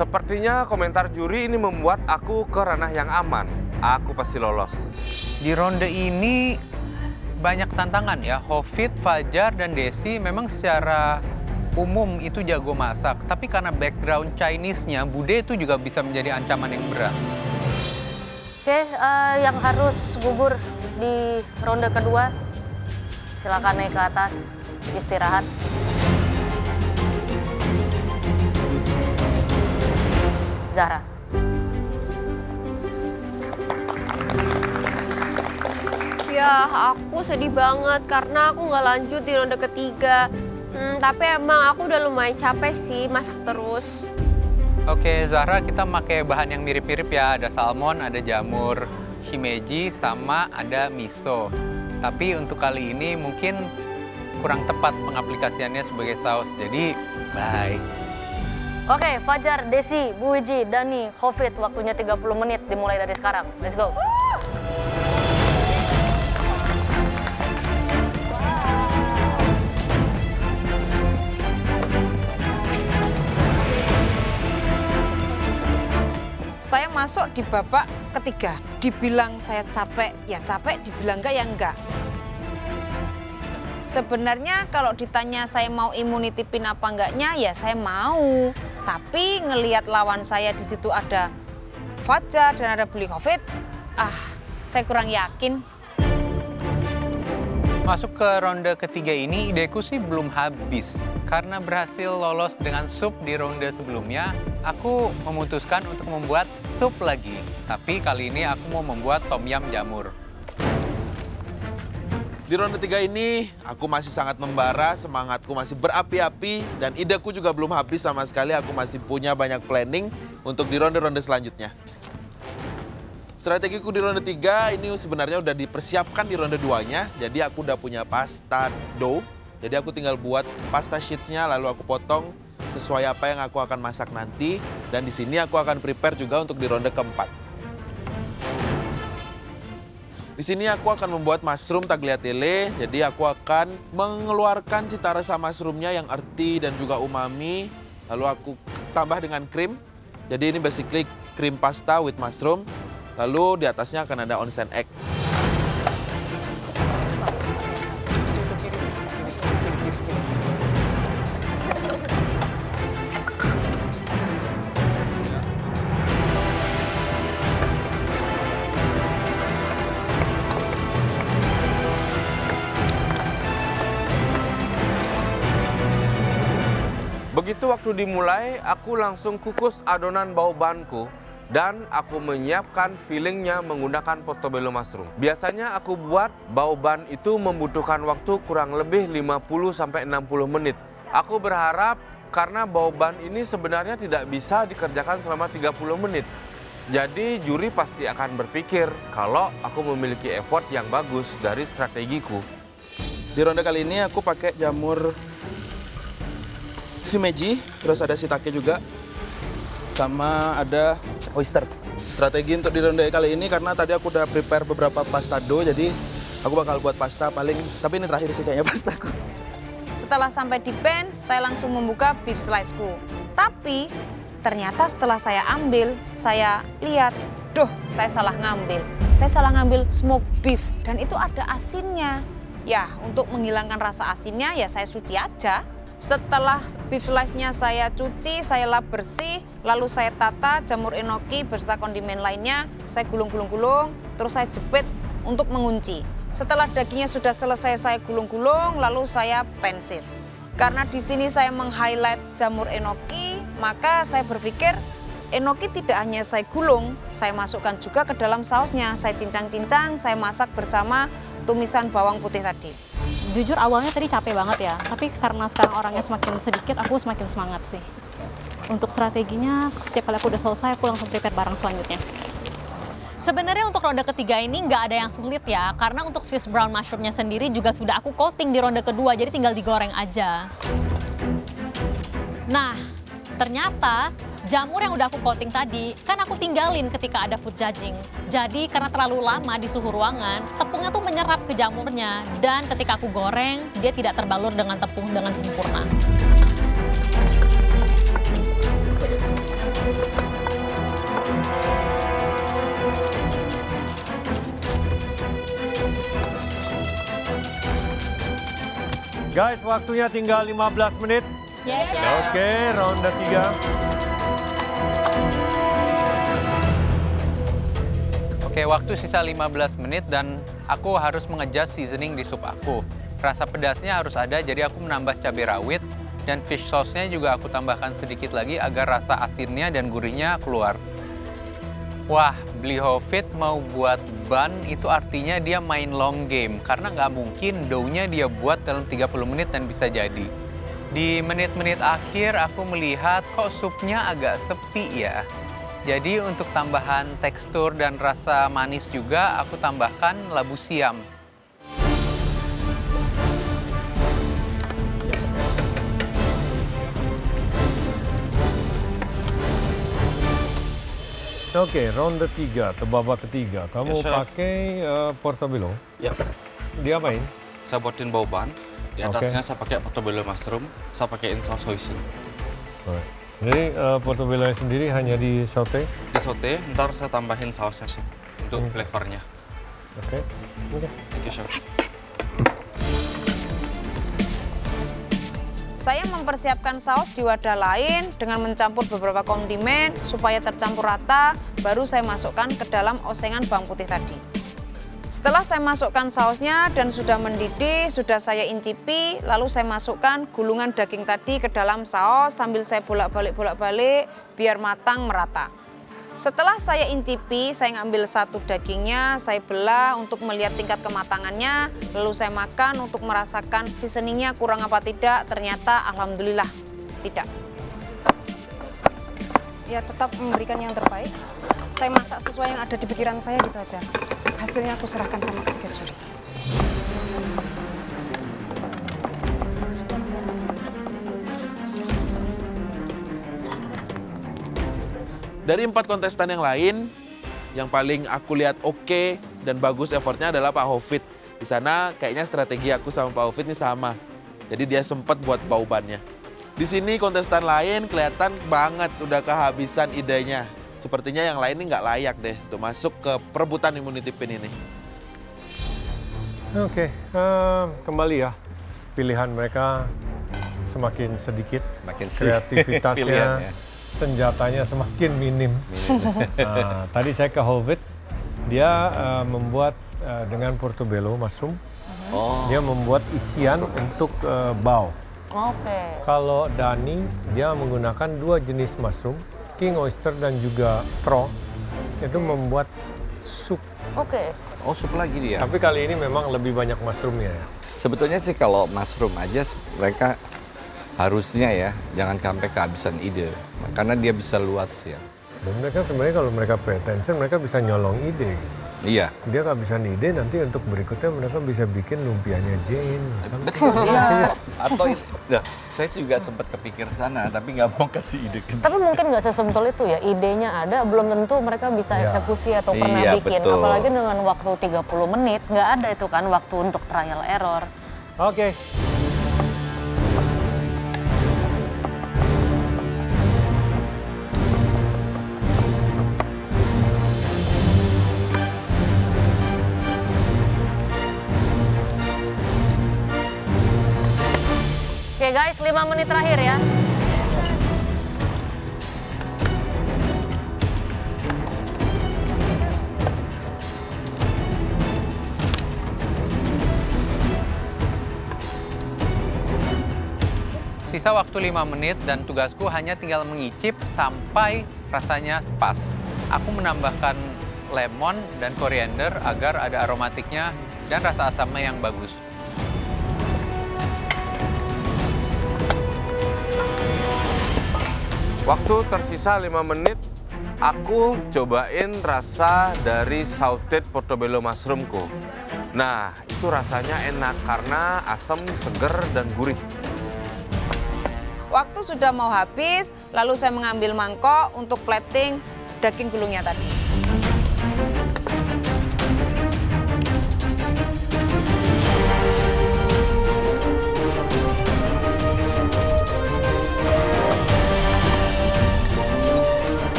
Sepertinya komentar juri ini membuat aku ke ranah yang aman. Aku pasti lolos. Di ronde ini banyak tantangan ya. Hofit, Fajar, dan Desi memang secara umum itu jago masak. Tapi karena background Chinese-nya, Bude itu juga bisa menjadi ancaman yang berat. Oke, yang harus gugur di ronde kedua, silakan naik ke atas, istirahat. Zahra. Ya, aku sedih banget karena aku nggak lanjut di ronde ketiga. Tapi emang aku udah lumayan capek sih masak terus. Oke, Zahra, kita pakai bahan yang mirip-mirip ya. Ada salmon, ada jamur shimeji, sama ada miso. Tapi untuk kali ini mungkin kurang tepat pengaplikasiannya sebagai saus. Jadi, bye. Oke, Fajar, Desi, Bu Wiji, Dani, Hofit, waktunya 30 menit dimulai dari sekarang. Let's go. Saya masuk di babak ketiga. Dibilang saya capek, ya capek. Dibilang enggak, ya enggak. Sebenarnya kalau ditanya saya mau immunity pin apa enggaknya, ya saya mau. Tapi ngelihat lawan saya di situ ada Fajar dan ada Beli Hofit, saya kurang yakin. Masuk ke ronde ketiga ini, ideku sih belum habis. Karena berhasil lolos dengan sup di ronde sebelumnya, aku memutuskan untuk membuat sup lagi. Tapi kali ini aku mau membuat tom yum jamur. Di ronde 3 ini, aku masih sangat membara, semangatku masih berapi-api, dan ideku juga belum habis sama sekali. Aku masih punya banyak planning untuk di ronde-ronde selanjutnya. Strategiku di ronde 3 ini sebenarnya udah dipersiapkan di ronde 2-nya. Jadi aku udah punya pasta dough. Jadi aku tinggal buat pasta sheets-nya, lalu aku potong sesuai apa yang aku akan masak nanti. Dan di sini aku akan prepare juga untuk di ronde keempat. Di sini aku akan membuat mushroom tagliatelle, jadi aku akan mengeluarkan cita rasa mushroomnya yang earthy dan juga umami. Lalu aku tambah dengan krim, jadi ini basically krim pasta with mushroom. Lalu di atasnya akan ada onsen egg. Begitu waktu dimulai, aku langsung kukus adonan baobanku dan aku menyiapkan fillingnya menggunakan portobello mushroom. Biasanya aku buat baoban itu membutuhkan waktu kurang lebih 50-60 menit. Aku berharap karena baoban ini sebenarnya tidak bisa dikerjakan selama 30 menit. Jadi juri pasti akan berpikir kalau aku memiliki effort yang bagus dari strategiku. Di ronde kali ini aku pakai jamur shimeji, terus ada shiitake juga, sama ada oyster. Strategi untuk di ronde kali ini karena tadi aku udah prepare beberapa pasta dough, jadi aku bakal buat pasta paling, tapi ini terakhir sih kayaknya pastaku. Setelah sampai di pan, saya langsung membuka beef slice-ku. Tapi ternyata setelah saya ambil, saya lihat, saya salah ngambil. Saya salah ngambil smoked beef dan itu ada asinnya. Ya, untuk menghilangkan rasa asinnya ya saya cuci aja. Setelah beef slice-nya saya cuci, saya lap bersih, lalu saya tata jamur enoki beserta kondimen lainnya, saya gulung-gulung-gulung, terus saya jepit untuk mengunci. Setelah dagingnya sudah selesai saya gulung-gulung, lalu saya pensir. Karena di sini saya meng-highlight jamur enoki, maka saya berpikir enoki tidak hanya saya gulung, saya masukkan juga ke dalam sausnya. Saya cincang-cincang, saya masak bersama tumisan bawang putih tadi. Jujur awalnya tadi capek banget ya, tapi karena sekarang orangnya semakin sedikit, aku semakin semangat sih. Untuk strateginya, setiap kali aku udah selesai, aku langsung prepare barang selanjutnya. Sebenarnya untuk ronde ketiga ini nggak ada yang sulit ya, karena untuk Swiss brown mushroomnya sendiri juga sudah aku coating di ronde kedua, jadi tinggal digoreng aja. Nah, ternyata jamur yang udah aku coating tadi, kan aku tinggalin ketika ada food judging. Jadi karena terlalu lama di suhu ruangan, tepungnya tuh menyerap ke jamurnya. Dan ketika aku goreng, dia tidak terbalur dengan tepung dengan sempurna. Guys, waktunya tinggal 15 menit. Oke, ronde 3. Oke, waktu sisa 15 menit dan aku harus mengejas seasoning di sup aku. Rasa pedasnya harus ada, jadi aku menambah cabai rawit. Dan fish sauce-nya juga aku tambahkan sedikit lagi agar rasa asinnya dan gurihnya keluar. Wah, beli Hovit mau buat bun itu artinya dia main long game. Karena nggak mungkin dough-nya dia buat dalam 30 menit dan bisa jadi. Di menit-menit akhir aku melihat kok supnya agak sepi ya. Jadi untuk tambahan tekstur dan rasa manis juga aku tambahkan labu siam. Oke, ronde 3 atau babak ketiga. Kamu pakai portobello. Ya. Dia apain? Saya buatin bau ban. Di atasnya saya pakai portobello mushroom. Saya pakaiin saus hoisin. Jadi portobello sendiri hanya di saute? Di saute, ntar saya tambahin sausnya sih untuk flavornya. Oke. Thank you, chef. Saya mempersiapkan saus di wadah lain dengan mencampur beberapa kondimen supaya tercampur rata, baru saya masukkan ke dalam osengan bawang putih tadi. Setelah saya masukkan sausnya dan sudah mendidih, sudah saya incipi, lalu saya masukkan gulungan daging tadi ke dalam saus sambil saya bolak-balik biar matang merata. Setelah saya incipi, saya ngambil satu dagingnya, saya belah untuk melihat tingkat kematangannya, lalu saya makan untuk merasakan seasoningnya kurang apa tidak, ternyata alhamdulillah tidak. Ya tetap memberikan yang terbaik, saya masak sesuai yang ada di pikiran saya gitu aja. Hasilnya aku serahkan sama ketiga juri. Dari 4 kontestan yang lain, yang paling aku lihat oke dan bagus effortnya adalah Pak Hovit. Di sana kayaknya strategi aku sama Pak Hovit ini sama. Jadi dia sempat buat bau bannya. Di sini kontestan lain kelihatan banget udah kehabisan idenya. Sepertinya yang lain ini nggak layak deh untuk masuk ke perebutan immunity pin ini. Oke, kembali ya. Pilihan mereka semakin sedikit. Kreativitasnya. Senjatanya semakin minim. Nah, tadi saya ke Hovit, dia membuat dengan portobello mushroom. Dia membuat isian untuk bao. Kalau Dani, dia menggunakan 2 jenis mushroom, king oyster dan juga tro. Itu membuat sup. Oh, sup lagi dia. Tapi kali ini memang lebih banyak mushroomnya ya. Sebetulnya sih kalau mushroom aja mereka harusnya ya, jangan sampai kehabisan ide. Karena dia bisa luas ya. Dan mereka sebenarnya kalau mereka pay attention, mereka bisa nyolong ide. Iya. Dia kehabisan ide, nanti untuk berikutnya mereka bisa bikin lumpianya Jane. Betul, iya. Atau, nah, saya juga sempat kepikir sana, tapi nggak mau kasih ide. Tapi mungkin nggak sesimpel itu ya, idenya ada, belum tentu mereka bisa eksekusi atau pernah bikin. Betul. Apalagi dengan waktu 30 menit, nggak ada itu kan waktu untuk trial error. Oke. Oke guys, 5 menit terakhir ya. Sisa waktu 5 menit dan tugasku hanya tinggal mengicip sampai rasanya pas. Aku menambahkan lemon dan koriander agar ada aromatiknya dan rasa asamnya yang bagus. Waktu tersisa 5 menit, aku cobain rasa dari sauteed portobello mushroomku. Nah, itu rasanya enak karena asam, seger, dan gurih. Waktu sudah mau habis, lalu saya mengambil mangkok untuk plating daging gulungnya tadi.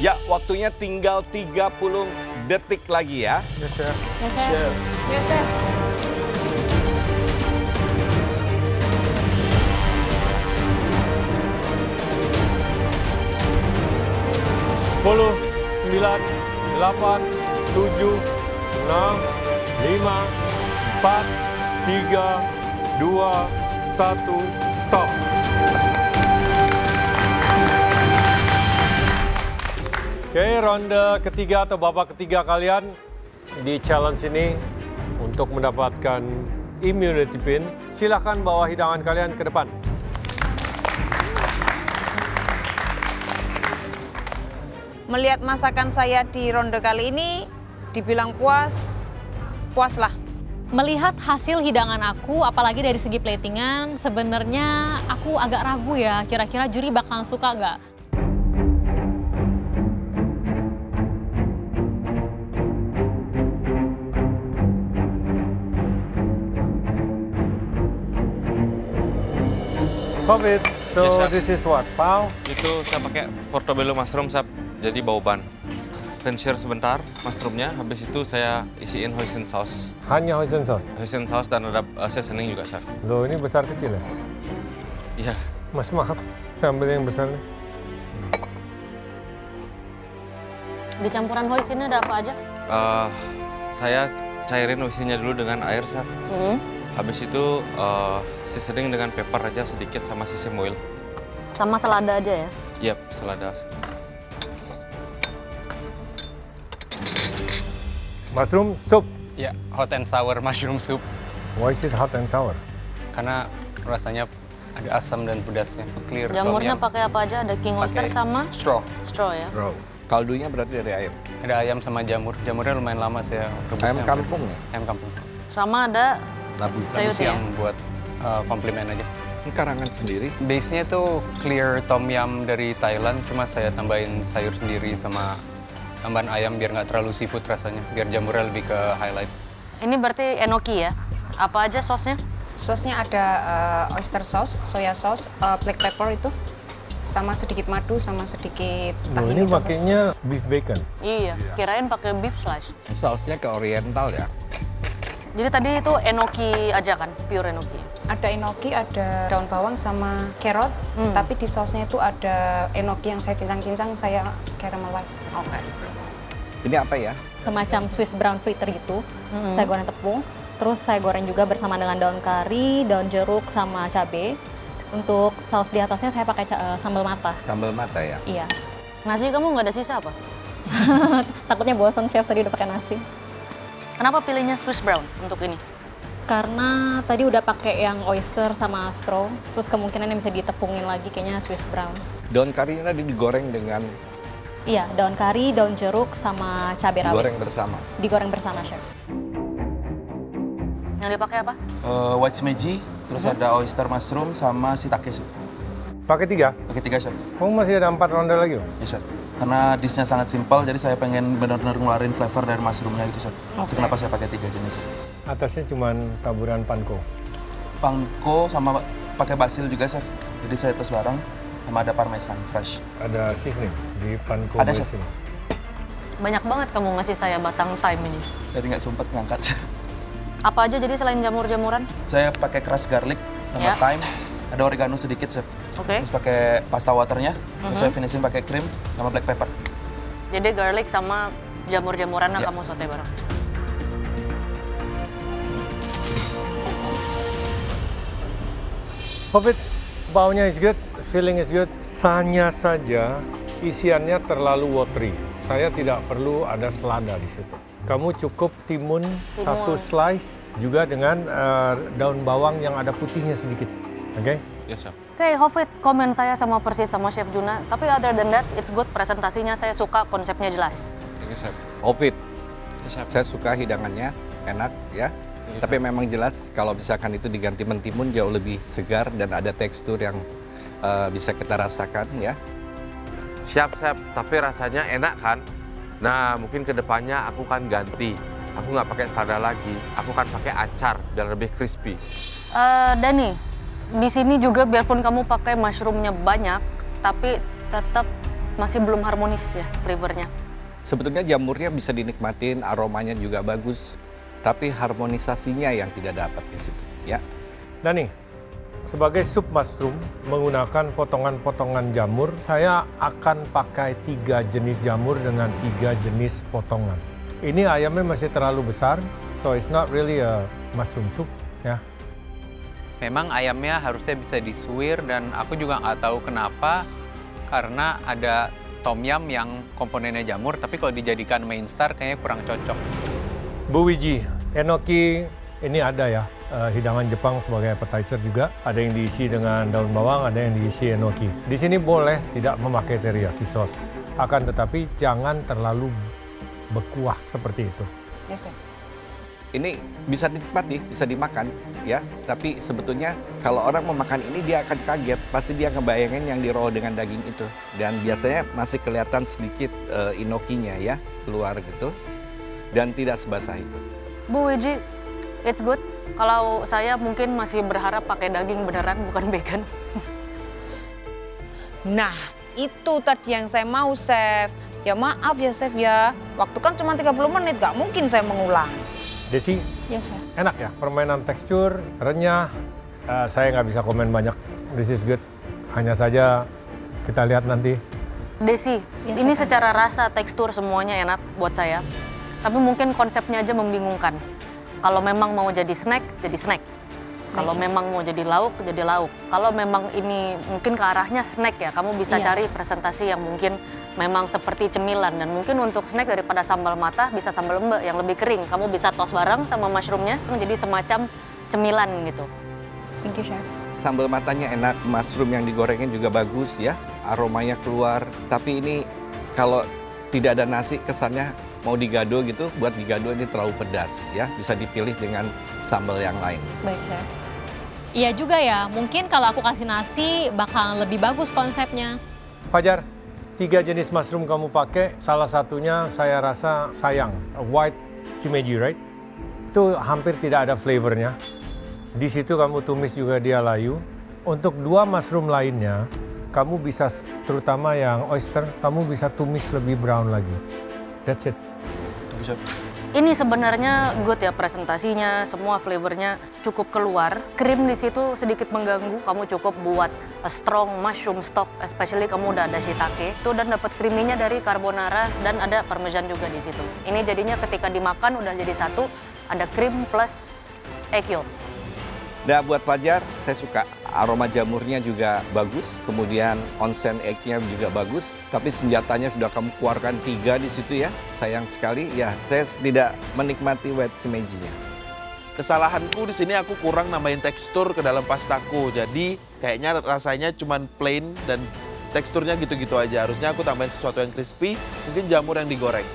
Ya, waktunya tinggal 30 detik lagi ya. Yes, Chef. Chef. Ya, Chef. Sepuluh, 9, 8, 7, 6, 5, 4, 3, 2, 1, stop. Oke, ronde ketiga atau babak ketiga kalian di challenge ini untuk mendapatkan immunity pin. Silahkan bawa hidangan kalian ke depan. Melihat masakan saya di ronde kali ini, dibilang puas, puaslah. Melihat hasil hidangan aku, apalagi dari segi platingan, sebenarnya aku agak ragu ya, kira-kira juri bakal suka nggak? Covid, so Yes, Chef. this is what, pao? Itu saya pakai portobello mushroom, Chef. Jadi bau ban. Penshare sebentar mushroomnya, habis itu saya isiin hoisin sauce. Hanya hoisin sauce? Hoisin sauce dan ada seasoning juga, Chef. Loh, ini besar kecil ya? Iya. Mas, maaf, saya ambil yang besar nih. Di campuran hoisinnya ada apa aja? Saya cairin hoisinnya dulu dengan air, Chef. Habis itu seasoning dengan pepper aja sedikit sama sesame oil. Sama selada aja ya? Yap, selada. Mushroom soup. Ya, hot and sour mushroom soup. Why is it hot and sour? Karena rasanya ada asam dan pedasnya. Clear Jamurnya tom yum. pakai apa aja? Ada king oyster Pakai sama straw. straw ya? Bro, kaldunya berarti dari ayam. Ada ayam sama jamur. Jamurnya lumayan lama saya rebusnya. Ayam kampung ya? Ayam kampung. Sama ada Labu. coyote ya? Yang buat komplimen aja. Ini karangan sendiri. Base-nya tuh clear tom yum dari Thailand, cuma saya tambahin sayur sendiri sama tambahan ayam biar nggak terlalu seafood rasanya, biar jamurnya lebih ke highlight. Ini berarti enoki ya? Apa aja sosnya? Sosnya ada oyster sauce, soya sauce, black pepper itu, sama sedikit madu, sama sedikit Loh, tahini. ini itu. pakainya beef bacon. Iya, kirain pakai beef slice. Sausnya ke oriental ya. Jadi tadi itu enoki aja kan? Pure enoki. Ada enoki, ada daun bawang sama carrot, tapi di sausnya itu ada enoki yang saya cincang-cincang, saya caramelize. Oke. Ini apa ya? Semacam Swiss brown fritter gitu. Saya goreng tepung. Terus saya goreng juga bersama dengan daun kari, daun jeruk, sama cabai. Untuk saus di atasnya saya pakai sambal mata. Sambal mata ya? Iya. Nasi kamu nggak ada sisa apa? Takutnya bosan chef tadi udah pakai nasi. Kenapa pilihnya Swiss brown untuk ini? Karena tadi udah pakai yang oyster sama straw, terus kemungkinan yang bisa ditepungin lagi kayaknya Swiss brown. Daun karinya tadi digoreng dengan Iya, daun kari, daun jeruk, sama cabai rawit. digoreng bersama. Digoreng bersama, chef. Yang dipakai apa? White meji, terus ada oyster mushroom sama shiitake chef. Pakai 3? Pakai 3 chef. Oh, masih ada 4 ronde lagi loh? Ya chef. Karena dishnya sangat simpel, jadi saya pengen benar-benar ngeluarin flavor dari mushroomnya gitu chef. Itu kenapa saya pakai 3 jenis. Atasnya cuma taburan panko. Panko sama pakai basil juga chef. Jadi saya tes bareng sama ada parmesan fresh. Ada seasoning di panko Ada, chef. sini. Banyak banget kamu ngasih saya batang thyme ini. Jadi nggak sempet ngangkat. Apa aja jadi selain jamur-jamuran? Saya pakai crushed garlic sama Ya. thyme, ada oregano sedikit chef. Oke. Terus pakai pasta waternya, terus saya finishing pakai krim sama black pepper. Jadi garlic sama jamur-jamuran yang Ya. kamu saute bareng. Covid, baunya is good, feeling is good. Hanya saja isiannya terlalu watery. Saya tidak perlu ada selada di situ. Kamu cukup timun 1 slice juga dengan daun bawang yang ada putihnya sedikit. Oke? Yes, chef. Oke, Hofit, komen saya sama persis sama Chef Juna. Tapi other than that, it's good. Presentasinya saya suka, konsepnya jelas. Thank you, chef. Ovid, Yes, chef. saya suka hidangannya, enak ya. Tapi memang jelas kalau misalkan itu diganti mentimun jauh lebih segar dan ada tekstur yang bisa kita rasakan ya. Siap, chef. Tapi rasanya enak kan? Nah, mungkin kedepannya aku kan ganti. Aku nggak pakai selada lagi. Aku kan pakai acar biar lebih crispy. Dani, di sini juga biarpun kamu pakai mushroomnya banyak, tapi tetap masih belum harmonis ya flavornya. Sebetulnya jamurnya bisa dinikmatin, aromanya juga bagus. tapi harmonisasinya yang tidak dapat di situ, ya. Dani, sebagai sup mushroom menggunakan potongan-potongan jamur, saya akan pakai 3 jenis jamur dengan 3 jenis potongan. Ini ayamnya masih terlalu besar, so it's not really a mushroom soup, ya. Memang ayamnya harusnya bisa disuir dan aku juga nggak tahu kenapa karena ada tom yum yang komponennya jamur, tapi kalau dijadikan main star kayaknya kurang cocok. Bu Wiji, enoki ini ada ya, hidangan Jepang sebagai appetizer juga. Ada yang diisi dengan daun bawang, ada yang diisi enoki. Di sini boleh tidak memakai teriyaki sauce, akan tetapi jangan terlalu berkuah seperti itu. Yes, sir. Ini bisa dinikmati, bisa dimakan, ya. Tapi sebetulnya kalau orang memakan ini dia akan kaget, pasti dia ngebayangin yang di-roll dengan daging itu. Dan biasanya masih kelihatan sedikit inokinya ya, keluar gitu. Dan tidak sebasah itu. Bu Wiji, it's good. Kalau saya mungkin masih berharap pakai daging beneran, bukan vegan. Nah, itu tadi yang saya mau, Chef. Ya maaf ya, Chef ya. Waktu kan cuma 30 menit, nggak mungkin saya mengulang. Desi, Yes, Chef. enak ya, permainan tekstur, renyah. Saya nggak bisa komen banyak, this is good. Hanya saja kita lihat nanti. Desi, Yes, ini Chef. secara rasa, tekstur semuanya enak buat saya. Tapi mungkin konsepnya aja membingungkan. Kalau memang mau jadi snack, jadi snack. Kalau memang mau jadi lauk, jadi lauk. Kalau memang ini mungkin ke arahnya snack ya, kamu bisa Iya. cari presentasi yang mungkin memang seperti cemilan. Dan mungkin untuk snack daripada sambal mata, bisa sambal lembe yang lebih kering. Kamu bisa toast bareng sama mushroomnya, menjadi semacam cemilan gitu. Thank you, Chef. Sambal matanya enak, mushroom yang digorengin juga bagus ya, aromanya keluar. Tapi ini kalau tidak ada nasi kesannya mau digado gitu, buat digado ini terlalu pedas ya. Bisa dipilih dengan sambal yang lain. Baik, Chef. Iya juga ya, mungkin kalau aku kasih nasi bakal lebih bagus konsepnya. Fajar, 3 jenis mushroom kamu pakai, salah satunya saya rasa sayang, a white shimeji, right? Itu hampir tidak ada flavornya. Di situ kamu tumis juga dia layu. Untuk 2 mushroom lainnya, kamu bisa, terutama yang oyster, kamu bisa tumis lebih brown lagi. That's it. Bisa. Ini sebenarnya good ya presentasinya, semua flavornya cukup keluar. Krim di situ sedikit mengganggu, kamu cukup buat a strong mushroom stock, especially kamu udah ada shiitake. Itu dan dapat creamy-nya dari carbonara dan ada parmesan juga di situ. Ini jadinya ketika dimakan udah jadi satu, ada krim plus egg yolk. Nah, buat Fajar, saya suka aroma jamurnya juga bagus, kemudian onsen egg-nya juga bagus, tapi senjatanya sudah kamu keluarkan 3 di situ ya. Sayang sekali, ya saya tidak menikmati white shimeji-nya. Kesalahanku di sini aku kurang nambahin tekstur ke dalam pastaku. Jadi kayaknya rasanya cuman plain dan teksturnya gitu-gitu aja. Harusnya aku tambahin sesuatu yang crispy, mungkin jamur yang digoreng.